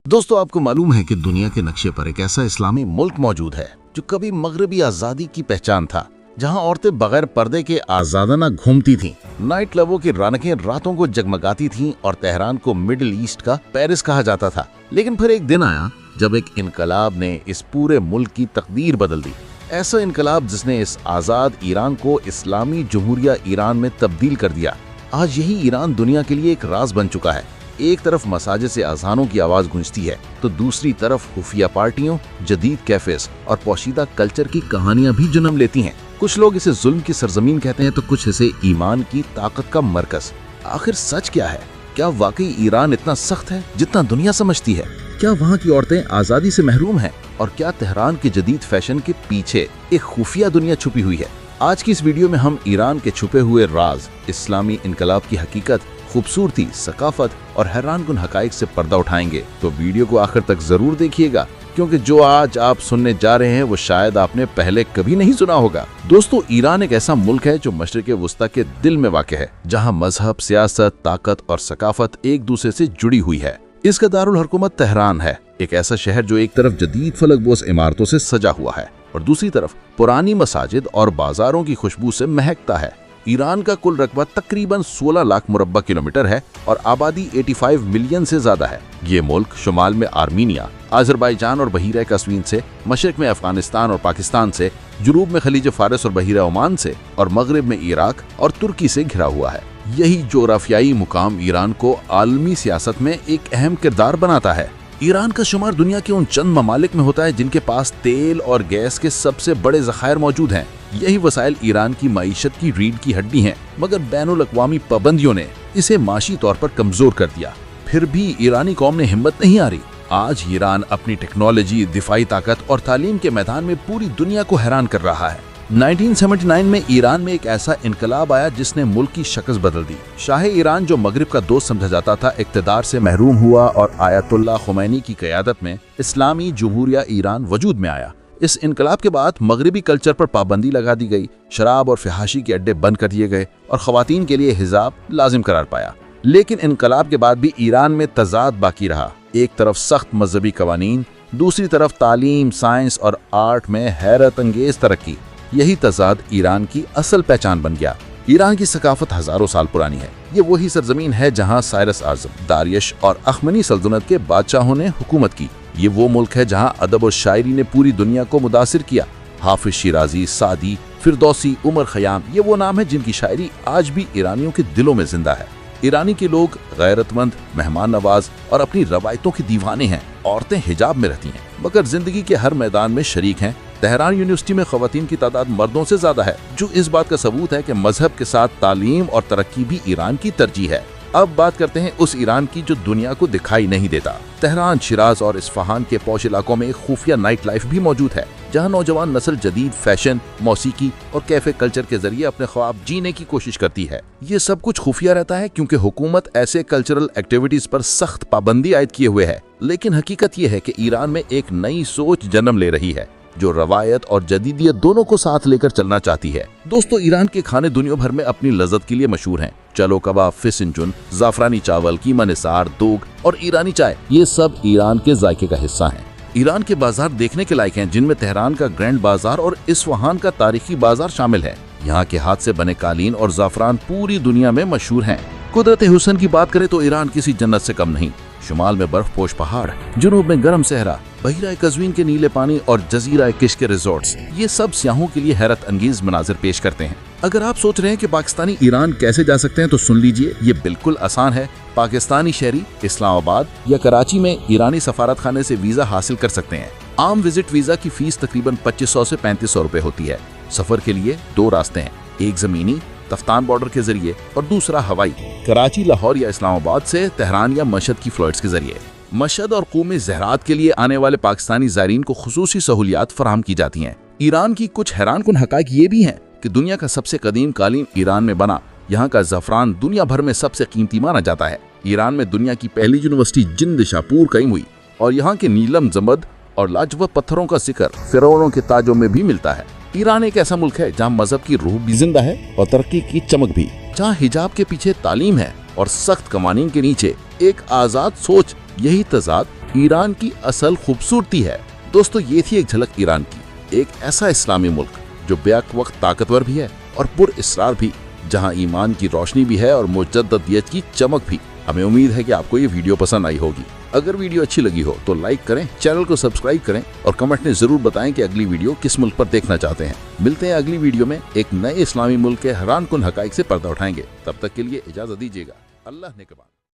दोस्तों, आपको मालूम है कि दुनिया के नक्शे पर एक ऐसा इस्लामी मुल्क मौजूद है जो कभी मगरबी आजादी की पहचान था, जहां औरतें बगैर पर्दे के आजादाना घूमती थीं, नाइट क्लबों की रौनकें रातों को जगमगाती थीं और तेहरान को मिडिल ईस्ट का पेरिस कहा जाता था। लेकिन फिर एक दिन आया जब एक इनकलाब ने इस पूरे मुल्क की तकदीर बदल दी। ऐसा इनकलाब जिसने इस आजाद ईरान को इस्लामी जमहूरिया ईरान में तब्दील कर दिया। आज यही ईरान दुनिया के लिए एक राज बन चुका है। एक तरफ मसाजिद से अजानों की आवाज गूंजती है तो दूसरी तरफ खुफिया पार्टियों, जदीद कैफेस और पोशीदा कल्चर की कहानियां भी जन्म लेती हैं। कुछ लोग इसे जुल्म की सरजमीन कहते हैं तो कुछ इसे ईमान की ताकत का मरकज। आखिर सच क्या है? क्या वाकई ईरान इतना सख्त है जितना दुनिया समझती है? क्या वहाँ की औरतें आजादी से महरूम हैं? और क्या तेहरान के जदीद फैशन के पीछे एक खुफिया दुनिया छुपी हुई है? आज की इस वीडियो में हम ईरान के छुपे हुए राज, इस्लामी इनकलाब की हकीकत, खूबसूरती, सकाफत और हैरानकुन हकाइक से पर्दा उठाएंगे। तो वीडियो को आखिर तक जरूर देखिएगा, क्योंकि जो आज आप सुनने जा रहे हैं वो शायद आपने पहले कभी नहीं सुना होगा। दोस्तों, ईरान एक ऐसा मुल्क है जो मशरिक़ वुस्ता के दिल में वाक़ है, जहां मजहब, सियासत, ताकत और सकाफत एक दूसरे से जुड़ी हुई है। इसका दारुल हुकूमत तेहरान है, एक ऐसा शहर जो एक तरफ जदीद फलकबोस इमारतों से सजा हुआ है और दूसरी तरफ पुरानी मसाजिद और बाजारों की खुशबू से महकता है। ईरान का कुल रकबा तकरीबन 16 लाख मुरब्बा किलोमीटर है और आबादी 85 मिलियन से ज्यादा है। ये मुल्क शुमाल में आर्मीनिया, अजरबैजान और बहीरा कस्वीन से, मशरक में अफगानिस्तान और पाकिस्तान से, जुनूब में खलीज फारस और बहीरा ओमान से और मगरब में इराक और तुर्की से घिरा हुआ है। यही जोग्राफियाई मुकाम ईरान को आलमी सियासत में एक अहम किरदार बनाता है। ईरान का शुमार दुनिया के उन चंद ममालिक में होता है जिनके पास तेल और गैस के सबसे बड़े ज़खायर मौजूद हैं। यही वसाइल ईरान की मईशत की रीढ़ की हड्डी हैं, मगर बैनुल अक़वामी पाबंदियों ने इसे माशी तौर पर कमजोर कर दिया। फिर भी ईरानी कौम ने हिम्मत नहीं हारी। आज ईरान अपनी टेक्नोलॉजी, दिफाई ताकत और तालीम के मैदान में पूरी दुनिया को हैरान कर रहा है। 1979 में ईरान में एक ऐसा इनकलाब आया जिसने मुल्क की शक्ल बदल दी। शाह ईरान, जो मगरिब का दोस्त समझा जाता था, इक़्तिदार से महरूम हुआ और आयतुल्लाह खुमैनी की क़यादत में इस्लामी जमहूरिया ईरान वजूद में आया। इस इनकलाब के बाद मगरिबी कल्चर पर पाबंदी लगा दी गई, शराब और फहाशी के अड्डे बंद कर दिए गए और ख़वातीन के लिए हिजाब लाजिम करार पाया। लेकिन इनकलाब के बाद भी ईरान में तजाद बाकी रहा। एक तरफ सख्त मजहबी कवानीन, दूसरी तरफ तालीम, साइंस और आर्ट में हैरत अंगेज तरक्की। यही तजाद ईरान की असल पहचान बन गया। ईरान की सकाफत हजारों साल पुरानी है। ये वही सरजमीन है जहाँ साइरस आज़म, दारियश और अखमनी सल्तनत के बादशाहों ने हुकूमत की। ये वो मुल्क है जहाँ अदब और शायरी ने पूरी दुनिया को मुतासिर किया। हाफिज शिराजी, सादी, फिरदौसी, उमर खयाम, ये वो नाम है जिनकी शायरी आज भी ईरानियों के दिलों में जिंदा है। ईरानी के लोग गैरतमंद, मेहमान नवाज और अपनी रवायतों के दीवाने हैं। औरतें हिजाब में रहती हैं मगर जिंदगी के हर मैदान में शरीक हैं। तेहरान यूनिवर्सिटी में खवातीन की तादाद मर्दों से ज्यादा है, जो इस बात का सबूत है कि मजहब के साथ तालीम और तरक्की भी ईरान की तरजीह है। अब बात करते हैं उस ईरान की जो दुनिया को दिखाई नहीं देता। तेहरान, शिराज और इस्फहान के पौश इलाकों में एक खुफिया नाइट लाइफ भी मौजूद है, जहां नौजवान नस्ल जदीद फैशन, मौसीकी और कैफे कल्चर के जरिए अपने ख्वाब जीने की कोशिश करती है। ये सब कुछ खुफिया रहता है क्योंकि हुकूमत ऐसे कल्चरल एक्टिविटीज पर सख्त पाबंदी आयद किए हुए है। लेकिन हकीकत ये है कि ईरान में एक नई सोच जन्म ले रही है जो रवायत और जदीदियत दोनों को साथ लेकर चलना चाहती है। दोस्तों, ईरान के खाने दुनिया भर में अपनी लज्जत के लिए मशहूर हैं। चलो कबाब, फिसंजुन, जाफरानी चावल, कीमा निसार, दोग और ईरानी चाय, ये सब ईरान के जायके का हिस्सा हैं। ईरान के बाजार देखने के लायक हैं, जिनमें तेहरान का ग्रैंड बाजार और इस्फहान का तारीखी बाजार शामिल है। यहाँ के हाथ से बने कालीन और जाफरान पूरी दुनिया में मशहूर हैं। कुदरत हुस्न की बात करें तो ईरान किसी जन्नत से कम नहीं। शुमाल में बर्फ पोश पहाड़, जुनूब में गर्म सहरा, बहीरा कज़वीन के नीले पानी और जजीरा किश के रिजॉर्ट्स, ये सब सियाहों के लिए हैरत अंगेज मनाजिर पेश करते हैं। अगर आप सोच रहे हैं कि पाकिस्तानी ईरान कैसे जा सकते हैं तो सुन लीजिए, ये बिल्कुल आसान है। पाकिस्तानी शहरी इस्लामाबाद या कराची में ईरानी सफारत खाने से वीजा हासिल कर सकते हैं। आम विजिट वीजा की फीस तकरीबन 2500 से 3500 रुपए होती है। सफर के लिए 2 रास्ते हैं, एक जमीनी तफ्तान बॉर्डर के जरिए और दूसरा हवाई, कराची, लाहौर या इस्लामाबाद से तेहरान या मशहद की फ्लाइट्स के जरिए। मशहद और क़ूम ज़हरात के लिए आने वाले पाकिस्तानी ज़ायरीन को खुसूसी सहूलियात फराहम की जाती हैं। ईरान की कुछ हैरानकुन हक़ाइक़ ये भी हैं कि दुनिया का सबसे कदीम कालीन ईरान में बना। यहाँ का ज़फ़रान दुनिया भर में सबसे कीमती माना जाता है। ईरान में दुनिया की पहली यूनिवर्सिटी जिंद शाहपुर कायम हुई और यहाँ के नीलम, जमद और लाजवाब पत्थरों का जिक्र फ़िरौनों के ताजों में भी मिलता है। ईरान एक ऐसा मुल्क है जहाँ मजहब की रूह भी जिंदा है और तरक्की की चमक भी, जहाँ हिजाब के पीछे तालीम है और सख्त कवानीन के नीचे एक आजाद सोच। यही तजाद ईरान की असल खूबसूरती है। दोस्तों, ये थी एक झलक ईरान की, एक ऐसा इस्लामी मुल्क जो बेक वक्त ताकतवर भी है और पुरअसरार भी, जहां ईमान की रोशनी भी है और मुजद्ददियत की चमक भी। हमें उम्मीद है कि आपको ये वीडियो पसंद आई होगी। अगर वीडियो अच्छी लगी हो तो लाइक करें, चैनल को सब्सक्राइब करें और कमेंट में जरूर बताएं कि अगली वीडियो किस मुल्क पर देखना चाहते हैं। मिलते हैं अगली वीडियो में, एक नए इस्लामी मुल्क के हैरानकुन हकाइक से पर्दा उठाएंगे। तब तक के लिए इजाजत दीजिएगा। अल्लाह ने कहा।